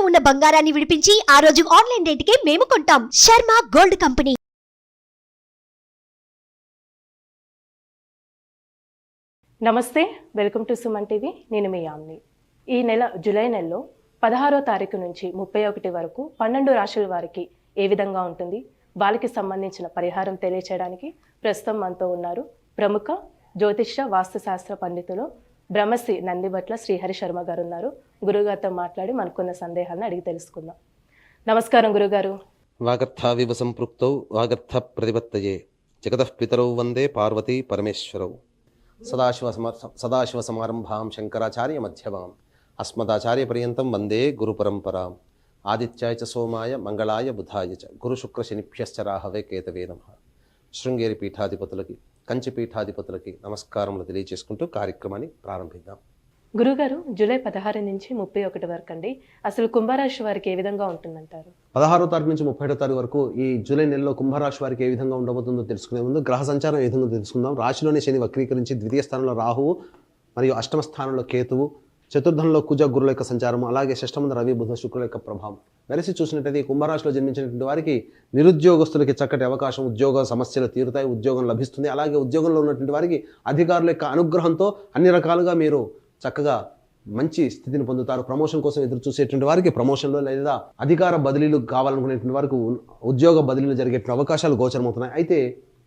ఉన్న బంగారాన్ని విడిపించి ఆ రోజు ఆన్లైన్ రేటుకే మేము కొంటాం. Sharma gold company. నమస్తే, వెల్కమ్ టు సుమన్ టీవీ. నేను మీ యామ్ని. ఈ నెల జూలై నెలలో 16వ తారీఖు నుంచి 31 వరకు 12 రాశుల వారికి ఏ విధంగా ఉంటుంది, వాళ్ళకి సంబంధించిన పరిహారం తెలియచేయడానికి ప్రస్తుతం మనతో ఉన్నారు ప్రముఖ జ్యోతిష్య వాస్తుశాస్త్ర పండితులు బ్రహ్మశ్రీ నందిబట్ల శ్రీహరి శర్మ గారు ఉన్నారు. గురుగారితో మాట్లాడి మనకున్న సందేహాలను అడిగి తెలుసుకుందాం. నమస్కారం గురుగారు. వాగర్థావివ సంపృక్తౌ వాగర్థ ప్రతిపత్తయే జగతః పితరౌ వందే పార్వతీ పరమేశ్వరౌ. సదాశివ సమారంభాం శంకరాచార్య మధ్యమాం అస్మదాచార్య పర్యంతం వందే గురు పరంపరాం. ఆదిత్యాయ చ సోమాయ మంగళాయ బుధాయ చ గురు శుక్ర శనిభ్యశ్చ రాహవే కేతవే నమః. శృంగేరి పీఠాధిపతులకి, కంచి పీఠాధిపతులకి నమస్కారములు తెలియజేసుకుంటూ కార్యక్రమాన్ని ప్రారంభిద్దాం. గురుగారు, జూలై 16 నుంచి 31 వరకు అండి, అసలు కుంభరాశి వారికి ఏ విధంగా ఉంటుందంటారు? 16వ తారీఖు నుంచి 31వ తారీఖు వరకు ఈ జూలై నెలలో కుంభరాశి వారికి ఏ విధంగా ఉండబోతుందో తెలుసుకునే ముందు గ్రహ సంచారం ఏ విధంగా తెలుసుకుందాం. రాశిలోని శని వక్రీకరించి ద్వితీయ స్థానంలో రాహువు మరియు అష్టమ స్థానంలో కేతువు, చతుర్థంలో కుజ గురుల యొక్క సంచారం, అలాగే షష్టమంద రవి బుధ శుక్రుల యొక్క ప్రభావం వెలిసి చూసినట్టయితే ఈ కుంభరాశిలో జన్మించినటువంటి వారికి నిరుద్యోగస్తులకి చక్కటి అవకాశం, ఉద్యోగ సమస్యలు తీరుతాయి, ఉద్యోగం లభిస్తుంది. అలాగే ఉద్యోగంలో ఉన్నటువంటి వారికి అధికారుల యొక్క అనుగ్రహంతో అన్ని రకాలుగా మీరు చక్కగా మంచి స్థితిని పొందుతారు. ప్రమోషన్ కోసం ఎదురు చూసేటువంటి వారికి ప్రమోషన్లో లేదా అధికార బదిలీలు కావాలనుకునేటువంటి వారికి ఉద్యోగ బదిలీలు జరిగేటువంటి అవకాశాలు గోచరమవుతున్నాయి. అయితే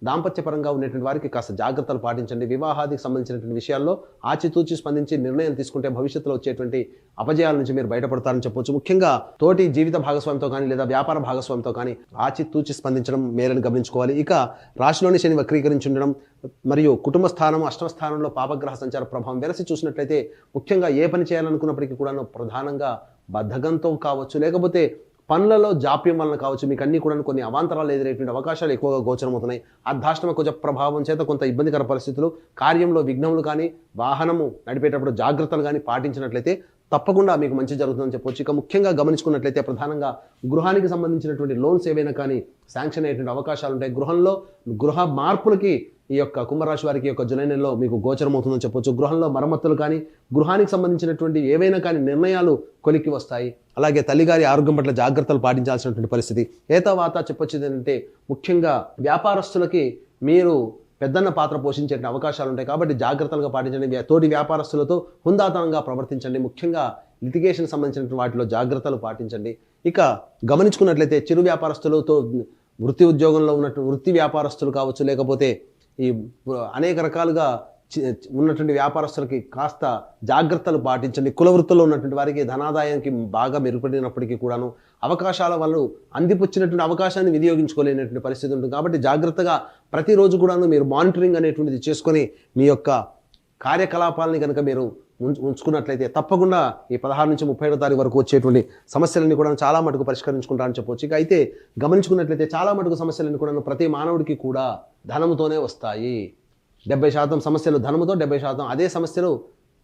దాంపత్యపరంగా ఉన్నటువంటి వారికి కాస్త జాగ్రత్తలు పాటించండి. వివాహానికి సంబంధించినటువంటి విషయాల్లో ఆచితూచి స్పందించి నిర్ణయం తీసుకుంటే భవిష్యత్తులో వచ్చేటువంటి అపజయాల నుంచి మీరు బయటపడతారని చెప్పొచ్చు. ముఖ్యంగా తోటి జీవిత భాగస్వామితో కానీ లేదా వ్యాపార భాగస్వామితో కానీ ఆచితూచి స్పందించడం మేలని గమనించుకోవాలి. ఇక రాశిలోని శని వక్రీకరించి ఉండడం మరియు కుటుంబ స్థానం అష్టమ స్థానంలో పాపగ్రహ సంచార ప్రభావం వెలసి చూసినట్లయితే ముఖ్యంగా ఏ పని చేయాలనుకున్నప్పటికీ కూడా ప్రధానంగా బద్ధకంతో కావచ్చు, లేకపోతే పనులలో జాప్యం వలన కావచ్చు, మీకు అన్ని కూడా కొన్ని అవాంతరాలు ఎదురయ్యేటువంటి అవకాశాలు ఎక్కువగా గోచరమవుతున్నాయి. అర్ధాష్టమ కుజ ప్రభావం చేత కొంత ఇబ్బందికర పరిస్థితులు, కార్యంలో విఘ్నములు కానీ, వాహనము నడిపేటప్పుడు జాగ్రత్తలు కానీ పాటించినట్లయితే తప్పకుండా మీకు మంచి జరుగుతుందని చెప్పొచ్చు. ఇక ముఖ్యంగా గమనించుకున్నట్లయితే ప్రధానంగా గృహానికి సంబంధించినటువంటి లోన్స్ ఏవైనా కానీ శాంక్షన్ అయ్యేటువంటి అవకాశాలు ఉంటాయి. గృహ మార్పులకి ఈ యొక్క కుంభరాశి వారికి యొక్క జూలై నెలలో మీకు గోచరమవుతుందని చెప్పొచ్చు. గృహంలో మరమ్మతులు కానీ, గృహానికి సంబంధించినటువంటి ఏవైనా కానీ నిర్ణయాలు కొలిక్కి వస్తాయి. అలాగే తల్లిగారి ఆరోగ్యం పట్ల జాగ్రత్తలు పాటించాల్సినటువంటి పరిస్థితి. ఏతవాత చెప్పొచ్చు ఏంటంటే ముఖ్యంగా వ్యాపారస్తులకి మీరు పెద్దన్న పాత్ర పోషించే అవకాశాలు ఉంటాయి. కాబట్టి జాగ్రత్తలుగా పాటించండి. తోటి వ్యాపారస్తులతో హుందాతనంగా ప్రవర్తించండి. ముఖ్యంగా లిటిగేషన్ సంబంధించిన వాటిలో జాగ్రత్తలు పాటించండి. ఇక గమనించుకున్నట్లయితే చిరు వ్యాపారస్తులతో వృత్తి ఉద్యోగంలో ఉన్నట్టు వృత్తి వ్యాపారస్తులు కావచ్చు, లేకపోతే ఈ అనేక రకాలుగా ఉన్నటువంటి వ్యాపారస్తులకి కాస్త జాగ్రత్తలు పాటించండి. కుల వృత్తుల్లో ఉన్నటువంటి వారికి ధనాదాయానికి బాగా మెరుగుపడినప్పటికీ కూడాను అవకాశాల వల్ల అందిపుచ్చినటువంటి అవకాశాన్ని వినియోగించుకోలేనటువంటి పరిస్థితి ఉంటుంది. కాబట్టి జాగ్రత్తగా ప్రతిరోజు కూడాను మీరు మానిటరింగ్ అనేటువంటిది చేసుకొని మీ యొక్క కార్యకలాపాలని కనుక మీరు ఉంచుకున్నట్లయితే తప్పకుండా ఈ 16 నుంచి 31 తారీఖు వరకు వచ్చేటువంటి సమస్యలన్నీ కూడా చాలా మటుకు పరిష్కరించుకుంటారని చెప్పవచ్చు. ఇక అయితే గమనించుకున్నట్లయితే చాలా మటుకు సమస్యలన్నీ కూడా ప్రతి మానవుడికి కూడా ధనముతోనే వస్తాయి. 70% సమస్యలు ధనముతో, 70% అదే సమస్యలు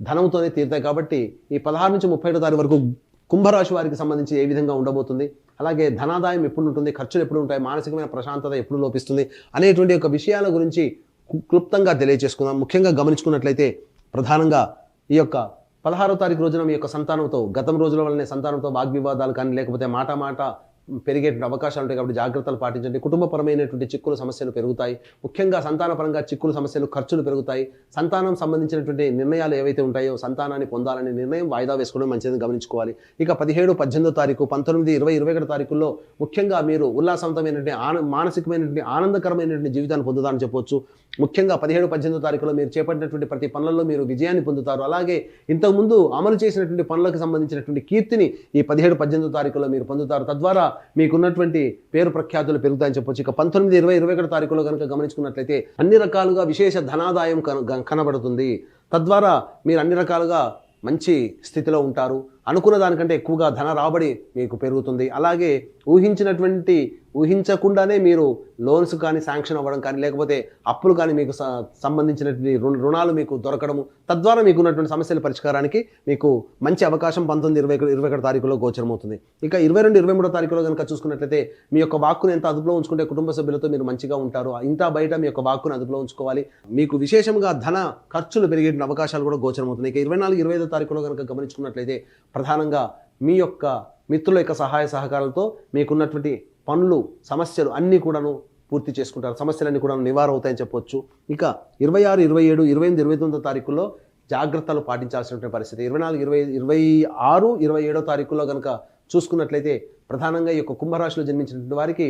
ధనముతోనే తీరుతాయి. కాబట్టి ఈ 16 నుంచి 31 తారీఖు వరకు కుంభరాశి వారికి సంబంధించి ఏ విధంగా ఉండబోతుంది, అలాగే ధనాదాయం ఎప్పుడు ఉంటుంది, ఖర్చులు ఎప్పుడు ఉంటాయి, మానసికమైన ప్రశాంతత ఎప్పుడు లోపిస్తుంది అనేటువంటి యొక్క విషయాల గురించి క్లుప్తంగా తెలియజేసుకుందాం. ముఖ్యంగా గమనించుకున్నట్లయితే ప్రధానంగా ఈ యొక్క 16వ తారీఖు రోజున మీ యొక్క సంతానంతో గతం రోజుల వల్లనే సంతానంతో వాగ్వివాదాలు కానీ లేకపోతే మాట పెరిగేటువంటి అవకాశాలు ఉంటాయి. కాబట్టి జాగ్రత్తలు పాటించండి. కుటుంబపరమైనటువంటి చిక్కులు సమస్యలు పెరుగుతాయి. ముఖ్యంగా సంతానపరంగా చిక్కులు సమస్యలు, ఖర్చులు పెరుగుతాయి. సంతానం సంబంధించినటువంటి నిర్ణయాలు ఏవైతే ఉంటాయో సంతానాన్ని పొందాలనే నిర్ణయం వాయిదా వేసుకోవడం మంచిదని గమనించుకోవాలి. ఇక 17, 18వ తారీఖు, 19, 20, 21 తారీఖుల్లో ముఖ్యంగా మీరు ఉల్లాసవంతమైనటువంటి మానసికమైనటువంటి ఆనందకరమైనటువంటి జీవితాన్ని పొందుతారని చెప్పవచ్చు. ముఖ్యంగా 17, 18వ తారీఖులో మీరు చేపట్టినటువంటి ప్రతి పనులలో మీరు విజయాన్ని పొందుతారు. అలాగే ఇంతకుముందు అమలు చేసినటువంటి పనులకు సంబంధించినటువంటి కీర్తిని ఈ 17, 18వ తారీఖులో మీరు పొందుతారు. తద్వారా మీకున్నటువంటి పేరు ప్రఖ్యాతులు పెరుగుతాయని చెప్పొచ్చు. ఇక 19, 20, 21 తారీఖులో కనుక గమనించుకున్నట్లయితే అన్ని రకాలుగా విశేష ధనాదాయం కనబడుతుంది. తద్వారా మీరు అన్ని రకాలుగా మంచి స్థితిలో ఉంటారు. అనుకున్న దానికంటే ఎక్కువగా ధన రాబడి మీకు పెరుగుతుంది. అలాగే ఊహించకుండానే మీరు లోన్స్ కానీ శాంక్షన్ అవ్వడం కానీ లేకపోతే అప్పులు కానీ మీకు సంబంధించినటువంటి రుణాలు మీకు దొరకడము, తద్వారా మీకు ఉన్నటువంటి సమస్యల పరిష్కారానికి మీకు మంచి అవకాశం 19, 20, 21 తారీఖులో గోచరమవుతుంది. ఇక 22, 23 తారీఖులో కనుక చూసుకున్నట్లయితే మీ యొక్క వాక్కును ఎంత అదుపులో ఉంచుకుంటే కుటుంబ సభ్యులతో మీరు మంచిగా ఉంటారు. ఇంత బయట మీ యొక్క వాక్కును అదుపులో ఉంచుకోవాలి. మీకు విశేషంగా ధన ఖర్చులు పెరిగే అవకాశాలు కూడా గోచరమవుతుంది. ఇక 24, 25 తారీఖులో కనుక గమనించుకున్నట్లయితే ప్రధానంగా మీ యొక్క మిత్రుల యొక్క సహాయ సహకారాలతో మీకున్నటువంటి పనులు సమస్యలు అన్నీ కూడాను పూర్తి చేసుకుంటారు, సమస్యలన్నీ కూడా నివారణ అవుతాయని చెప్పొచ్చు. ఇక 26, 27, 28, 29 తారీఖుల్లో జాగ్రత్తలు పాటించాల్సినటువంటి పరిస్థితి. 24, 26, 27 తారీఖుల్లో కనుక చూసుకున్నట్లయితే ప్రధానంగా ఈ యొక్క కుంభరాశిలో జన్మించినటువంటి వారికి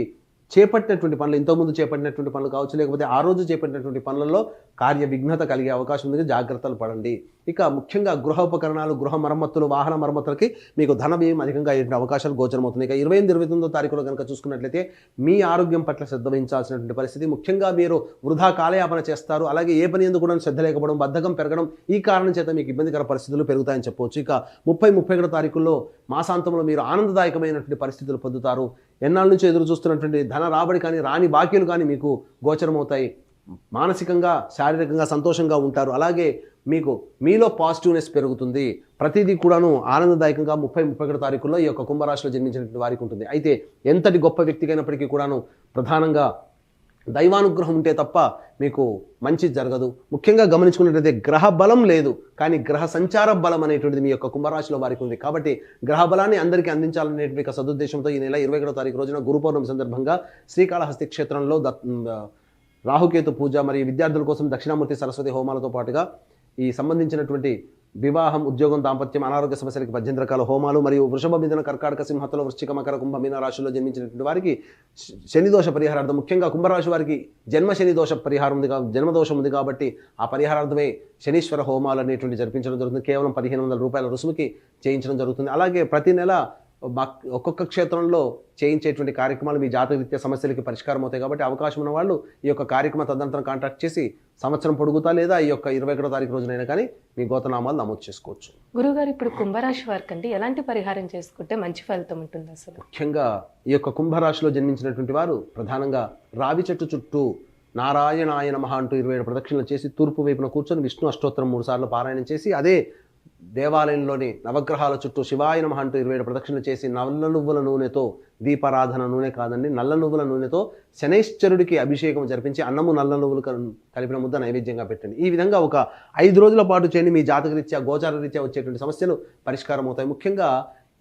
చేపట్టినటువంటి పనులు, ఇంతకుముందు చేపట్టినటువంటి పనులు కావచ్చు, లేకపోతే ఆ రోజు చేపట్టినటువంటి పనులలో కార్య విఘ్నత కలిగే అవకాశం ఉంది, జాగ్రత్తలు పడండి. ఇక ముఖ్యంగా గృహ ఉపకరణాలు, గృహ మరమ్మతులు, వాహన మరమ్మతులకి మీకు ధన వ్యయం అధికంగా అయ్యే అవకాశాలు గోచరమవుతుంది. ఇక 28, 29 తారీఖులో కనుక చూసుకున్నట్లయితే మీ ఆరోగ్యం పట్ల శ్రద్ధ వహించాల్సినటువంటి పరిస్థితి. ముఖ్యంగా మీరు వృధా కాలయాపన చేస్తారు, అలాగే ఏ పని ఎందుకు కూడా శ్రద్ధ లేకపోవడం, బద్ధకం పెరగడం, ఈ కారణం చేత మీకు ఇబ్బందికర పరిస్థితులు పెరుగుతాయని చెప్పవచ్చు. ఇక 30, 31 తారీఖుల్లో మాసాంతంలో మీరు ఆనందదాయకమైనటువంటి పరిస్థితులు పొందుతారు. ఎన్నాళ్ళ నుంచి ఎదురు చూస్తున్నటువంటి ధన రాబడి కానీ, రాని బాకీలు కానీ మీకు గోచరమవుతాయి. మానసికంగా, శారీరకంగా సంతోషంగా ఉంటారు. అలాగే మీకు మీలో పాజిటివ్నెస్ పెరుగుతుంది. ప్రతిదీ కూడాను ఆనందదాయకంగా 30, 31 తారీఖుల్లో ఈ యొక్క కుంభరాశిలో జన్మించినటువంటి వారికి ఉంటుంది. అయితే ఎంతటి గొప్ప వ్యక్తికైనప్పటికీ కూడాను ప్రధానంగా దైవానుగ్రహం ఉంటే తప్ప మీకు మంచి జరగదు. ముఖ్యంగా గమనించుకున్నట్లయితే గ్రహ బలం లేదు, కానీ గ్రహ సంచార బలం అనేటువంటిది మీ యొక్క కుంభరాశిలో వారికి ఉంది. కాబట్టి గ్రహ బలాన్ని అందరికీ అందించాలనేటువంటి సదుద్దేశంతో ఈ నెల 21వ తారీఖు రోజున గురు పౌర్ణమి సందర్భంగా శ్రీకాళహస్తి క్షేత్రంలో రాహుకేతు పూజ మరియు విద్యార్థుల కోసం దక్షిణామూర్తి సరస్వతి హోమాలతో పాటుగా ఈ సంబంధించినటువంటి వివాహం, ఉద్యోగం, దాంపత్యం, అనారోగ్య సమస్యలకి 18 రకాల హోమాలు మరియు వృషభ, మిథున, కర్కాటక, సింహతుల, వృశ్చిక, మకర, కుంభ, మీన రాశుల్లో జన్మించినటువంటి వారికి శనిదోష పరిహారార్థం, ముఖ్యంగా కుంభరాశి వారికి జన్మ శని దోష పరిహారం ఉంది, జన్మదోషం ఉంది కాబట్టి ఆ పరిహారార్థమే శనీశ్వర హోమాలు అనేటువంటి జరిపించడం జరుగుతుంది. కేవలం 1500 రూపాయల రుసుముకి చేయించడం జరుగుతుంది. అలాగే ప్రతి నెల ఒక్కొక్క క్షేత్రంలో చేయించేటువంటి కార్యక్రమాలు మీ జాతకరీత్యా సమస్యలకి పరిష్కారం అవుతాయి. కాబట్టి అవకాశం ఉన్న వాళ్ళు ఈ యొక్క కార్యక్రమ తదనంతరం కాంటాక్ట్ చేసి సంవత్సరం పొడుగుతా లేదా ఈ యొక్క 21వ తారీఖు రోజునైనా కానీ మీ గోతనామాలు నమోదు చేసుకోవచ్చు. గురుగారు, ఇప్పుడు కుంభరాశి వారికి అంటే ఎలాంటి పరిహారం చేసుకుంటే మంచి ఫలితం ఉంటుంది? అసలు ముఖ్యంగా ఈ యొక్క కుంభరాశిలో జన్మించినటువంటి వారు ప్రధానంగా రావి చెట్టు చుట్టూ నారాయణాయ నమః అంటూ 27 ప్రదక్షిణలు చేసి తూర్పు వైపున కూర్చొని విష్ణు అష్టోత్తరం 3 సార్లు పారాయణం చేసి, అదే దేవాలయంలోని నవగ్రహాల చుట్టూ శివాయ నమః అంటూ 27 ప్రదక్షిణలు చేసి నల్ల నువ్వుల నూనెతో, దీపారాధన నూనె కాదండి, నల్ల నువ్వుల నూనెతో శనైశ్చరుడికి అభిషేకం జరిపించి అన్నము నల్ల నువ్వులు కలిపిన ముద్ద నైవేద్యంగా పెట్టండి. ఈ విధంగా ఒక 5 రోజుల పాటు చేయండి. మీ జాతకరీత్యా, గోచారరీత్యా వచ్చేటువంటి సమస్యలు పరిష్కారం అవుతాయి. ముఖ్యంగా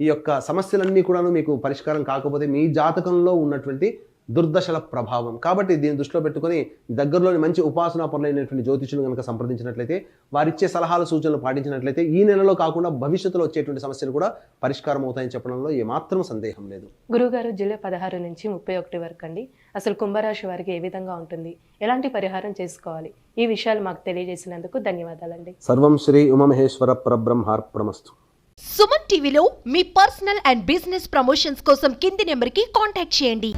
ఈ యొక్క సమస్యలన్నీ కూడాను మీకు పరిష్కారం కాకపోతే మీ జాతకంలో ఉన్నటువంటి దుర్దశల ప్రభావం. కాబట్టి దీన్ని దృష్టిలో పెట్టుకొని దగ్గరలోని మంచి ఉపాసనా పరులైనటువంటి జ్యోతిషులు కనుక సంప్రదించినట్లయితే, వారిచ్చే సలహాలు, సూచనలు పాటించినట్లయితే ఈ నెలలో కాకుండా భవిష్యత్తులో వచ్చేటువంటి సమస్యలు కూడా పరిష్కారం అవుతాయని చెప్పడంలో ఏమాత్రం సందేహం లేదు. గురుగారు, జూలై 16 నుంచి 31 వరకు అండి అసలు కుంభరాశి వారికి ఏ విధంగా ఉంటుంది, ఎలాంటి పరిహారం చేసుకోవాలి, ఈ విషయాలు మాకు తెలియజేసినందుకు ధన్యవాదాలండి. సర్వం శ్రీ ఉమామహేశ్వర పరబ్రహ్మార్పణమస్తు. సుమన్ టీవీలో మీ పర్సనల్ అండ్ బిజినెస్ ప్రమోషన్స్ కోసం కింది నెంబర్కి కాంటాక్ట్ చేయండి.